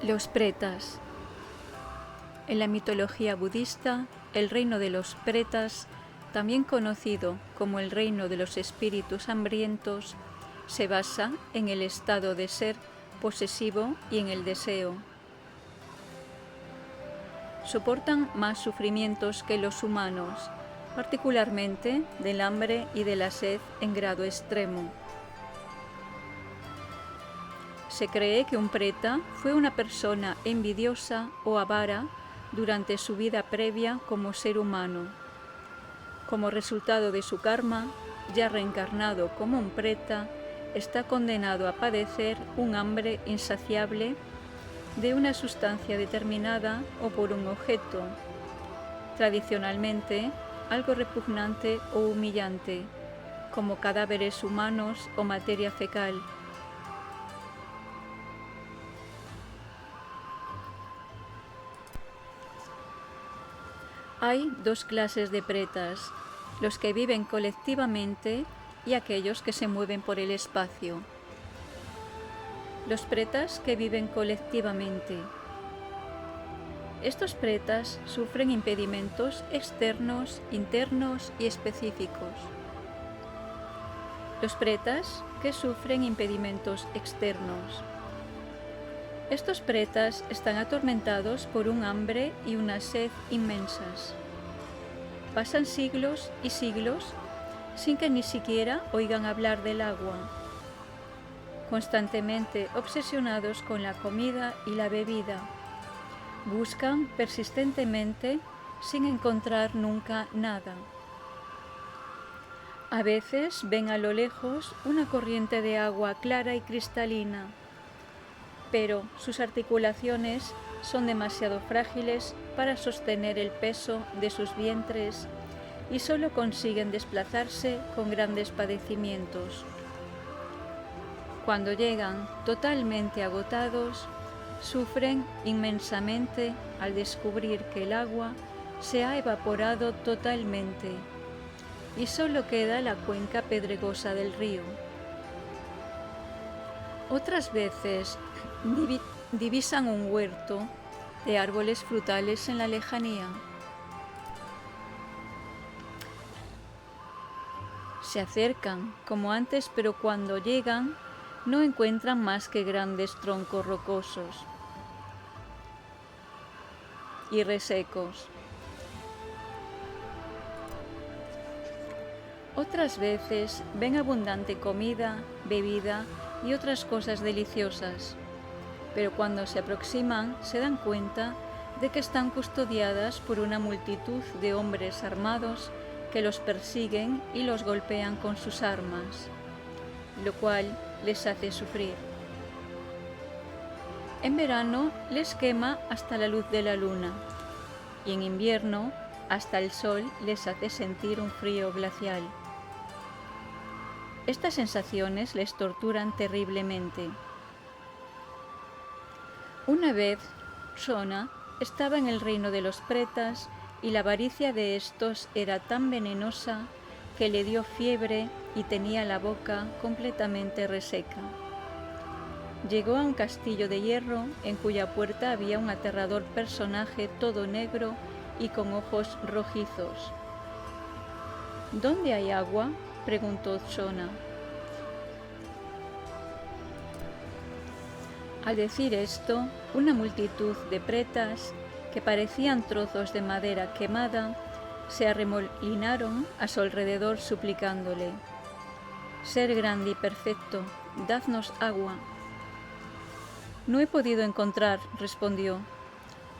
Los pretas. En la mitología budista, el reino de los pretas, también conocido como el reino de los espíritus hambrientos, se basa en el estado de ser posesivo y en el deseo. Soportan más sufrimientos que los humanos, particularmente del hambre y de la sed en grado extremo. Se cree que un preta fue una persona envidiosa o avara durante su vida previa como ser humano. Como resultado de su karma, ya reencarnado como un preta, está condenado a padecer un hambre insaciable de una sustancia determinada o por un objeto, tradicionalmente algo repugnante o humillante, como cadáveres humanos o materia fecal. Hay dos clases de pretas, los que viven colectivamente y aquellos que se mueven por el espacio. Los pretas que viven colectivamente. Estos pretas sufren impedimentos externos, internos y específicos. Los pretas que sufren impedimentos externos. Estos pretas están atormentados por un hambre y una sed inmensas. Pasan siglos y siglos sin que ni siquiera oigan hablar del agua, constantemente obsesionados con la comida y la bebida. Buscan persistentemente sin encontrar nunca nada. A veces ven a lo lejos una corriente de agua clara y cristalina, pero sus articulaciones son demasiado frágiles para sostener el peso de sus vientres y solo consiguen desplazarse con grandes padecimientos. Cuando llegan totalmente agotados, sufren inmensamente al descubrir que el agua se ha evaporado totalmente y solo queda la cuenca pedregosa del río. Otras veces divisan un huerto de árboles frutales en la lejanía. Se acercan como antes, pero cuando llegan no encuentran más que grandes troncos rocosos y resecos. Otras veces ven abundante comida, bebida y otras cosas deliciosas, pero cuando se aproximan se dan cuenta de que están custodiadas por una multitud de hombres armados que los persiguen y los golpean con sus armas, lo cual les hace sufrir. En verano les quema hasta la luz de la luna, y en invierno hasta el sol les hace sentir un frío glacial. Estas sensaciones les torturan terriblemente. Una vez, Shona estaba en el reino de los pretas y la avaricia de estos era tan venenosa que le dio fiebre y tenía la boca completamente reseca. Llegó a un castillo de hierro en cuya puerta había un aterrador personaje todo negro y con ojos rojizos. ¿Dónde hay agua?, preguntó Shona. Al decir esto, una multitud de pretas, que parecían trozos de madera quemada, se arremolinaron a su alrededor suplicándole: «Ser grande y perfecto, dadnos agua». «No he podido encontrar», respondió.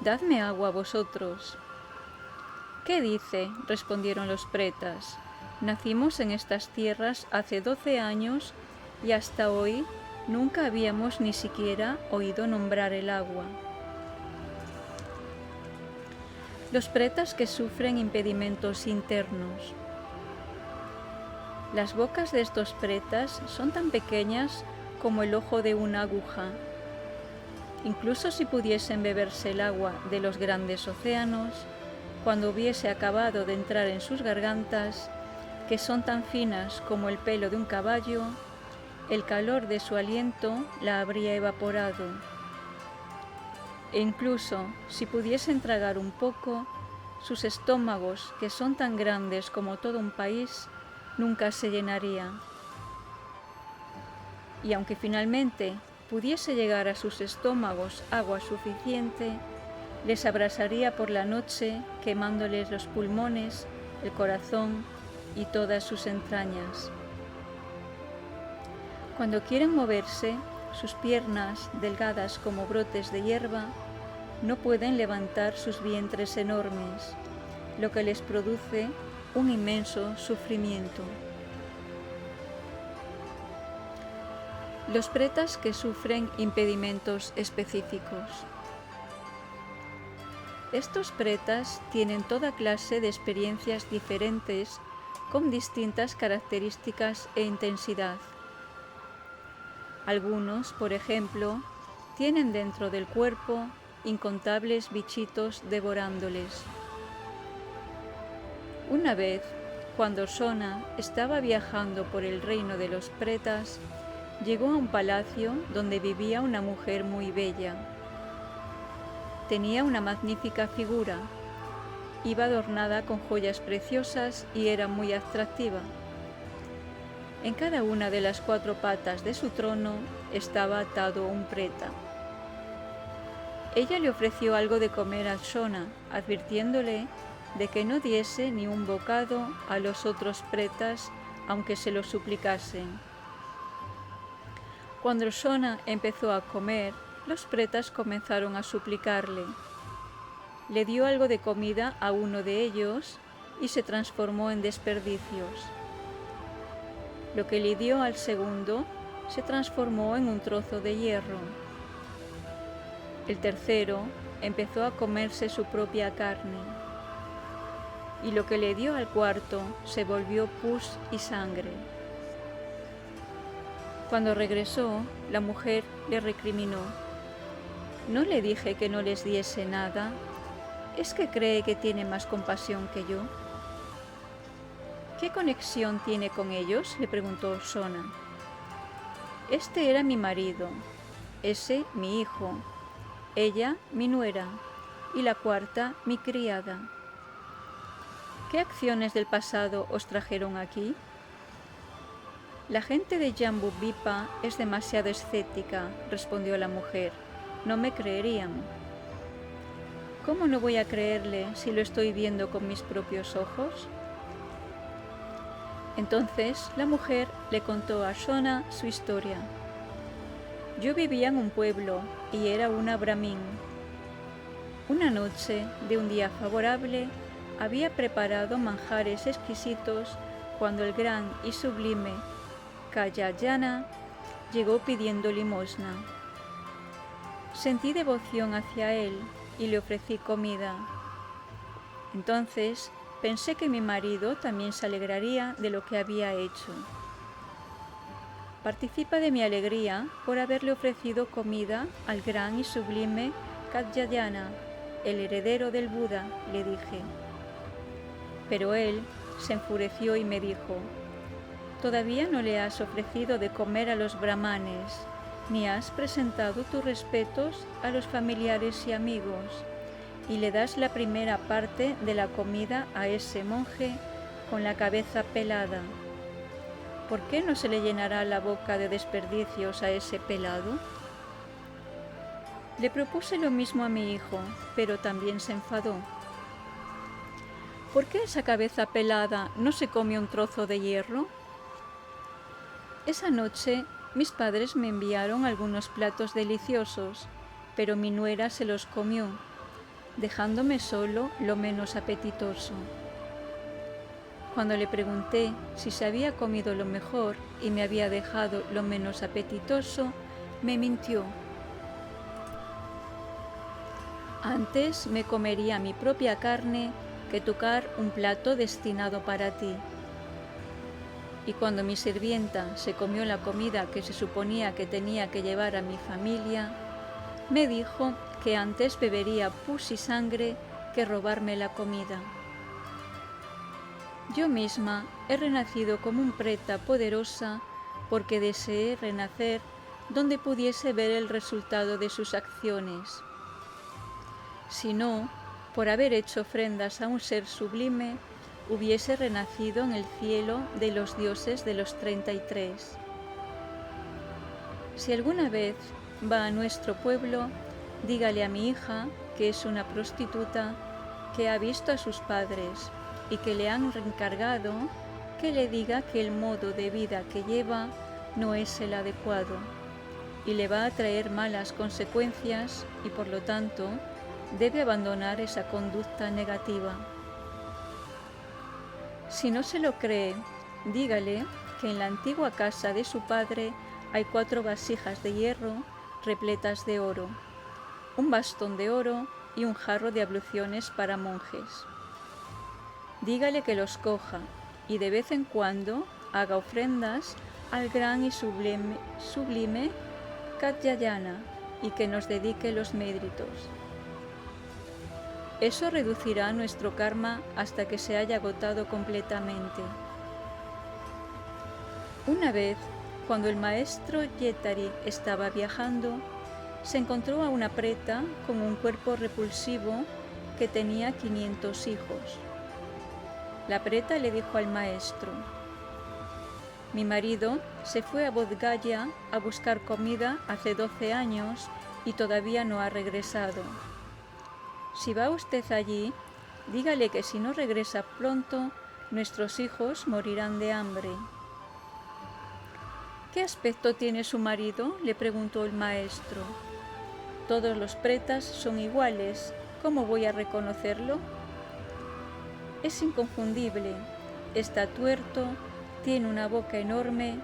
«Dadme agua vosotros». «¿Qué dice?», respondieron los pretas. «Nacimos en estas tierras hace 12 años y hasta hoy nunca habíamos ni siquiera oído nombrar el agua». Los pretas que sufren impedimentos internos. Las bocas de estos pretas son tan pequeñas como el ojo de una aguja. Incluso si pudiesen beberse el agua de los grandes océanos, cuando hubiese acabado de entrar en sus gargantas, que son tan finas como el pelo de un caballo, el calor de su aliento la habría evaporado. e incluso si pudiesen tragar un poco, sus estómagos, que son tan grandes como todo un país, nunca se llenarían. Y aunque finalmente pudiese llegar a sus estómagos agua suficiente, les abrasaría por la noche, quemándoles los pulmones, el corazón y todas sus entrañas. Cuando quieren moverse, sus piernas, delgadas como brotes de hierba, no pueden levantar sus vientres enormes, lo que les produce un inmenso sufrimiento. Los pretas que sufren impedimentos específicos. Estos pretas tienen toda clase de experiencias diferentes con distintas características e intensidad. Algunos, por ejemplo, tienen dentro del cuerpo incontables bichitos devorándoles. Una vez, cuando Sona estaba viajando por el reino de los pretas, llegó a un palacio donde vivía una mujer muy bella. Tenía una magnífica figura, iba adornada con joyas preciosas y era muy atractiva. En cada una de las 4 patas de su trono estaba atado un preta. Ella le ofreció algo de comer a Sona, advirtiéndole de que no diese ni un bocado a los otros pretas, aunque se lo suplicasen. Cuando Sona empezó a comer, los pretas comenzaron a suplicarle. Le dio algo de comida a uno de ellos y se transformó en desperdicios. Lo que le dio al segundo se transformó en un trozo de hierro. El tercero empezó a comerse su propia carne. Y lo que le dio al cuarto se volvió pus y sangre. Cuando regresó, la mujer le recriminó. ¿No le dije que no les diese nada? ¿Es que cree que tiene más compasión que yo? ¿Qué conexión tiene con ellos?, le preguntó Sona. Este era mi marido, ese mi hijo, ella mi nuera y la cuarta mi criada. ¿Qué acciones del pasado os trajeron aquí? La gente de Jambudvipa es demasiado escéptica, respondió la mujer. No me creerían. ¿Cómo no voy a creerle si lo estoy viendo con mis propios ojos? Entonces la mujer le contó a Sona su historia. Yo vivía en un pueblo y era una brahmin. Una noche de un día favorable había preparado manjares exquisitos cuando el gran y sublime Kayayana llegó pidiendo limosna. Sentí devoción hacia él y le ofrecí comida. Entonces pensé que mi marido también se alegraría de lo que había hecho. Participa de mi alegría por haberle ofrecido comida al gran y sublime Katyayana, el heredero del Buda, le dije. Pero él se enfureció y me dijo, todavía no le has ofrecido de comer a los brahmanes, ni has presentado tus respetos a los familiares y amigos, y le das la primera parte de la comida a ese monje con la cabeza pelada. ¿Por qué no se le llenará la boca de desperdicios a ese pelado? Le propuse lo mismo a mi hijo, pero también se enfadó. ¿Por qué esa cabeza pelada no se come un trozo de hierro? Esa noche mis padres me enviaron algunos platos deliciosos, pero mi nuera se los comió, dejándome solo lo menos apetitoso. Cuando le pregunté si se había comido lo mejor y me había dejado lo menos apetitoso, me mintió. Antes me comería mi propia carne que tocar un plato destinado para ti. Y cuando mi sirvienta se comió la comida que se suponía que tenía que llevar a mi familia, me dijo que antes bebería pus y sangre que robarme la comida. Yo misma he renacido como un preta poderosa porque deseé renacer donde pudiese ver el resultado de sus acciones. si no, por haber hecho ofrendas a un ser sublime, hubiese renacido en el cielo de los dioses de los 33. Si alguna vez va a nuestro pueblo, dígale a mi hija, que es una prostituta, que ha visto a sus padres y que le han encargado que le diga que el modo de vida que lleva no es el adecuado y le va a traer malas consecuencias y por lo tanto debe abandonar esa conducta negativa. Si no se lo cree, dígale que en la antigua casa de su padre hay 4 vasijas de hierro repletas de oro, un bastón de oro y un jarro de abluciones para monjes. Dígale que los coja y de vez en cuando haga ofrendas al gran y sublime Katyayana y que nos dedique los méritos. Eso reducirá nuestro karma hasta que se haya agotado completamente. Una vez, cuando el maestro Yetari estaba viajando, se encontró a una preta con un cuerpo repulsivo que tenía 500 hijos. La preta le dijo al maestro: mi marido se fue a Bodh Gaya a buscar comida hace 12 años y todavía no ha regresado. Si va usted allí, dígale que si no regresa pronto, nuestros hijos morirán de hambre. ¿Qué aspecto tiene su marido?, le preguntó el maestro. Todos los pretas son iguales, ¿cómo voy a reconocerlo? Es inconfundible, está tuerto, tiene una boca enorme,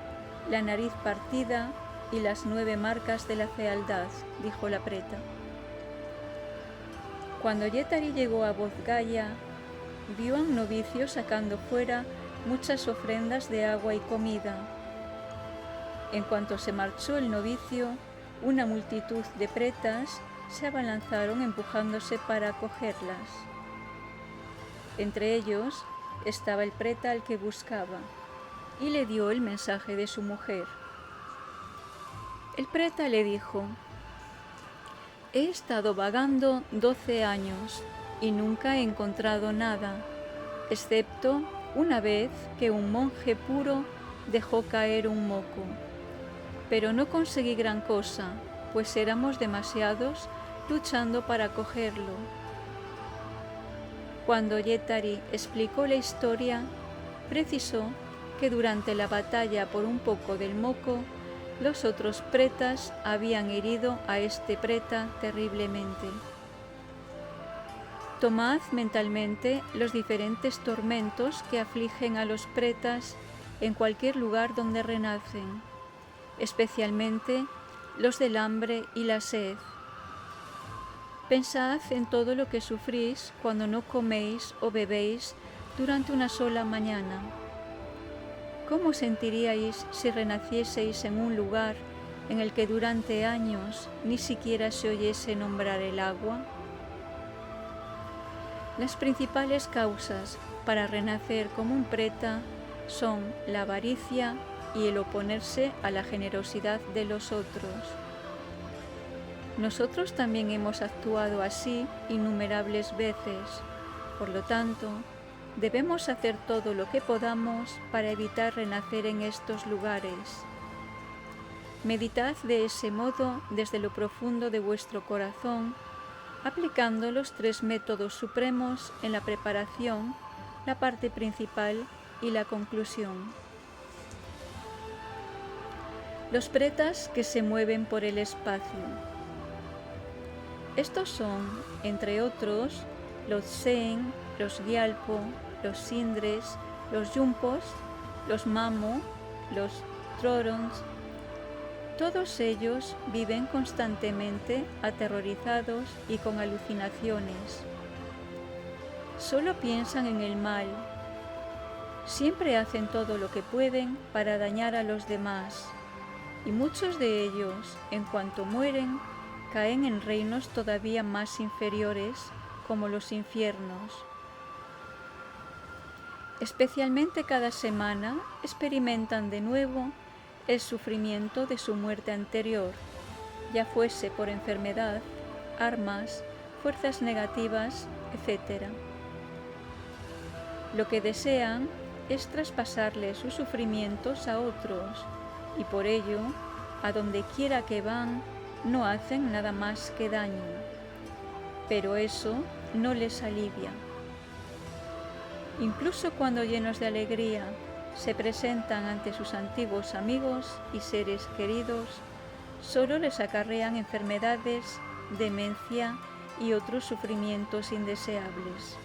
la nariz partida y las 9 marcas de la fealdad, dijo la preta. Cuando Yetari llegó a Bodh Gaya, vio a un novicio sacando fuera muchas ofrendas de agua y comida. En cuanto se marchó el novicio, una multitud de pretas se abalanzaron empujándose para acogerlas. Entre ellos estaba el preta al que buscaba, y le dio el mensaje de su mujer. El preta le dijo: he estado vagando 12 años y nunca he encontrado nada, excepto una vez que un monje puro dejó caer un moco. Pero no conseguí gran cosa, pues éramos demasiados luchando para cogerlo. Cuando Yetari explicó la historia, precisó que durante la batalla por un poco del moco, los otros pretas habían herido a este preta terriblemente. Tomad mentalmente los diferentes tormentos que afligen a los pretas en cualquier lugar donde renacen, especialmente los del hambre y la sed. Pensad en todo lo que sufrís cuando no coméis o bebéis durante una sola mañana. ¿Cómo sentiríais si renacieseis en un lugar en el que durante años ni siquiera se oyese nombrar el agua? Las principales causas para renacer como un preta son la avaricia y el oponerse a la generosidad de los otros. Nosotros también hemos actuado así innumerables veces, por lo tanto, debemos hacer todo lo que podamos para evitar renacer en estos lugares. Meditad de ese modo desde lo profundo de vuestro corazón, aplicando los 3 métodos supremos en la preparación, la parte principal y la conclusión. Los pretas que se mueven por el espacio. Estos son, entre otros, los Zen, los Gyalpo, los Sindres, los Yumpos, los Mamo, los Trorons. Todos ellos viven constantemente aterrorizados y con alucinaciones. Solo piensan en el mal. Siempre hacen todo lo que pueden para dañar a los demás, y muchos de ellos, en cuanto mueren, caen en reinos todavía más inferiores, como los infiernos. Especialmente cada semana experimentan de nuevo el sufrimiento de su muerte anterior, ya fuese por enfermedad, armas, fuerzas negativas, etc. Lo que desean es traspasarle sus sufrimientos a otros, y por ello, a donde quiera que van, no hacen nada más que daño. Pero eso no les alivia. Incluso cuando llenos de alegría se presentan ante sus antiguos amigos y seres queridos, solo les acarrean enfermedades, demencia y otros sufrimientos indeseables.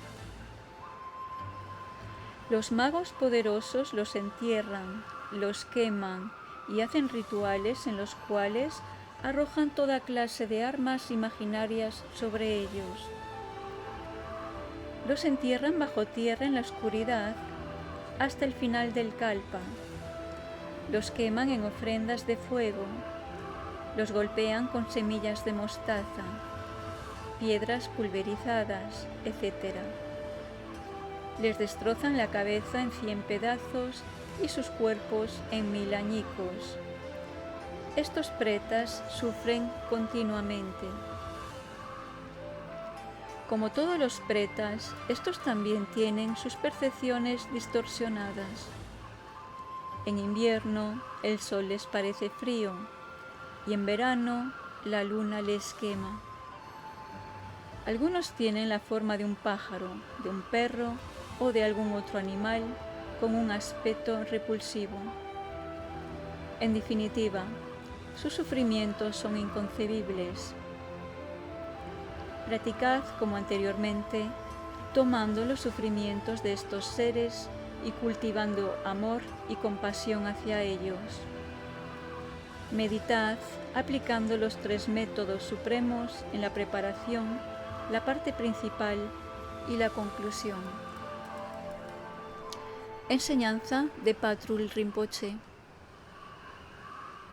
Los magos poderosos los entierran, los queman y hacen rituales en los cuales arrojan toda clase de armas imaginarias sobre ellos. Los entierran bajo tierra en la oscuridad hasta el final del kalpa. Los queman en ofrendas de fuego. Los golpean con semillas de mostaza, piedras pulverizadas, etc. Les destrozan la cabeza en 100 pedazos y sus cuerpos en 1000 añicos. Estos pretas sufren continuamente. Como todos los pretas, estos también tienen sus percepciones distorsionadas. En invierno, el sol les parece frío, y en verano, la luna les quema. Algunos tienen la forma de un pájaro, de un perro o de algún otro animal con un aspecto repulsivo. En definitiva, sus sufrimientos son inconcebibles. Practicad como anteriormente, tomando los sufrimientos de estos seres y cultivando amor y compasión hacia ellos. Meditad aplicando los 3 métodos supremos en la preparación, la parte principal y la conclusión. Enseñanza de Patrul Rinpoche.